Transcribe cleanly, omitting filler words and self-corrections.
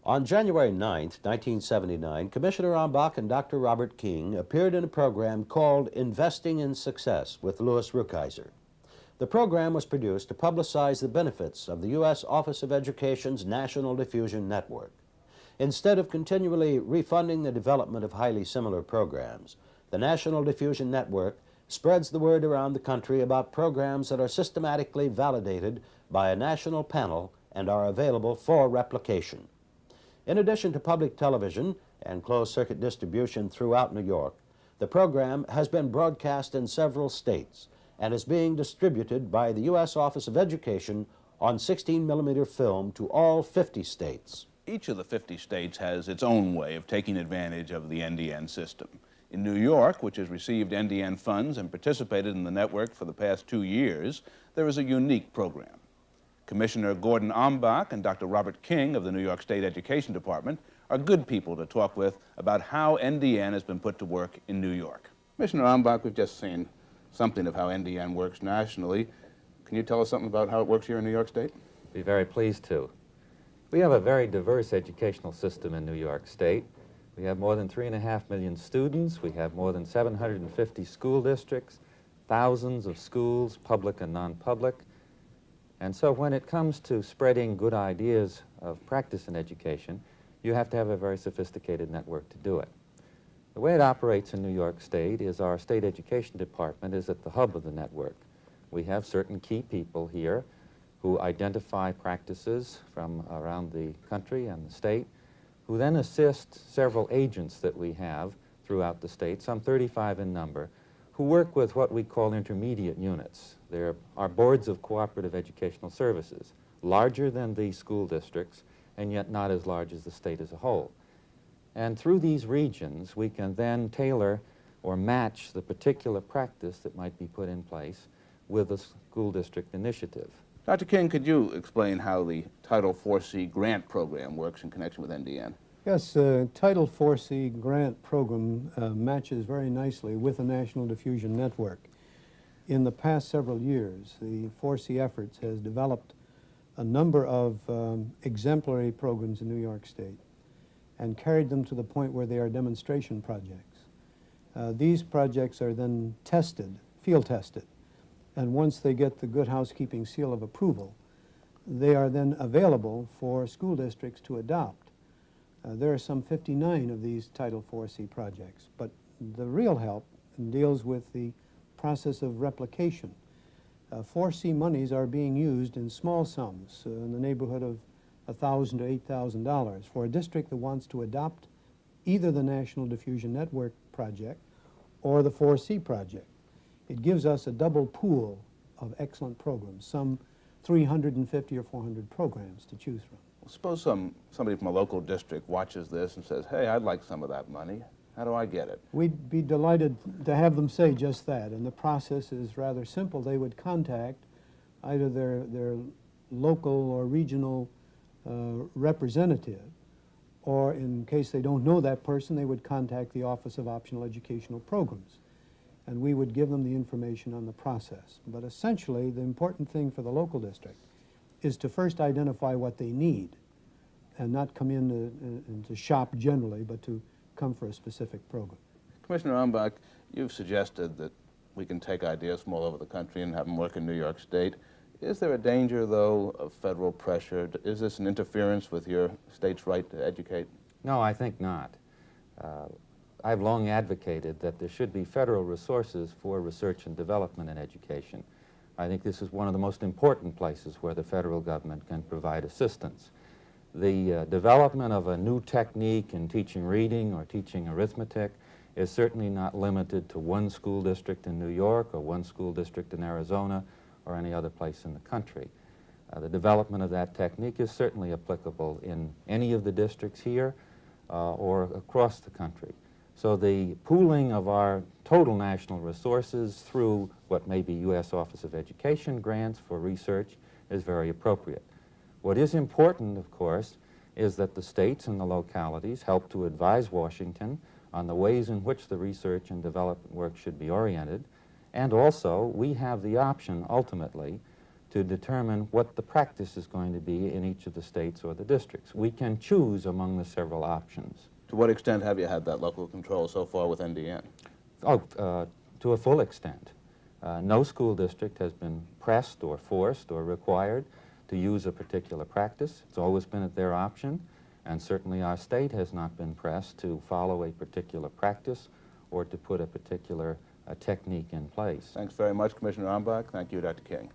On January 9, 1979, Commissioner Ambach and Dr. Robert King appeared in a program called Investing in Success with Louis Rukeyser. The program was produced to publicize the benefits of the U.S. Office of Education's National Diffusion Network. Instead of continually refunding the development of highly similar programs, the National Diffusion Network spreads the word around the country about programs that are systematically validated by a national panel and are available for replication. In addition to public television and closed-circuit distribution throughout New York, the program has been broadcast in several states and is being distributed by the U.S. Office of Education on 16mm film to all 50 states. Each of the 50 states has its own way of taking advantage of the NDN system. In New York, which has received NDN funds and participated in the network for the past 2 years, there is a unique program. Commissioner Gordon Ambach and Dr. Robert King of the New York State Education Department are good people to talk with about how NDN has been put to work in New York. Commissioner Ambach, we've just seen something of how NDN works nationally. Can you tell us something about how it works here in New York State? Be very pleased to. We have a very diverse educational system in New York State. We have more than 3.5 million students. We have more than 750 school districts, thousands of schools, public and non-public. And so when it comes to spreading good ideas of practice in education, you have to have a very sophisticated network to do it. The way it operates in New York State is our state education department is at the hub of the network. We have certain key people here who identify practices from around the country and the state, who then assist several agents that we have throughout the state, some 35 in number, who work with what we call intermediate units. There are boards of cooperative educational services, larger than the school districts, and yet not as large as the state as a whole. And through these regions, we can then tailor or match the particular practice that might be put in place with a school district initiative. Dr. King, could you explain how the Title IV-C grant program works in connection with NDN? Yes, Title IV-C grant program matches very nicely with the National Diffusion Network. In the past several years, the 4C efforts has developed a number of exemplary programs in New York State and carried them to the point where they are demonstration projects. These projects are then tested, field tested, and once they get the Good Housekeeping seal of approval, they are then available for school districts to adopt. There are some 59 of these Title IV-C projects, but the real help deals with the process of replication. 4C monies are being used in small sums in the neighborhood of $1,000 to $8,000 for a district that wants to adopt either the National Diffusion Network project or the 4C project. It gives us a double pool of excellent programs, some 350 or 400 programs to choose from. Suppose somebody from a local district watches this and says, hey, I'd like some of that money. How do I get it? We'd be delighted to have them say just that, and the process is rather simple. They would contact either their local or regional representative, or in case they don't know that person, they would contact the Office of Optional Educational Programs, and we would give them the information on the process. But essentially, the important thing for the local district is to first identify what they need and not come in to shop generally, but to come for a specific program. Commissioner Ambach, you've suggested that we can take ideas from all over the country and have them work in New York State. Is there a danger, though, of federal pressure? Is this an interference with your state's right to educate? No, I think not. I've long advocated that there should be federal resources for research and development in education. I think this is one of the most important places where the federal government can provide assistance. The development of a new technique in teaching reading or teaching arithmetic is certainly not limited to one school district in New York or one school district in Arizona or any other place in the country. The development of that technique is certainly applicable in any of the districts here or across the country. So the pooling of our total national resources through what may be U.S. Office of Education grants for research is very appropriate. What is important, of course, is that the states and the localities help to advise Washington on the ways in which the research and development work should be oriented, and also we have the option, ultimately, to determine what the practice is going to be in each of the states or the districts. We can choose among the several options. To what extent have you had that local control so far with NDN? Oh, to a full extent. No school district has been pressed or forced or required to use a particular practice. It's always been at their option, and certainly our state has not been pressed to follow a particular practice or to put a particular technique in place. Thanks very much, Commissioner Ambach. Thank you, Dr. King.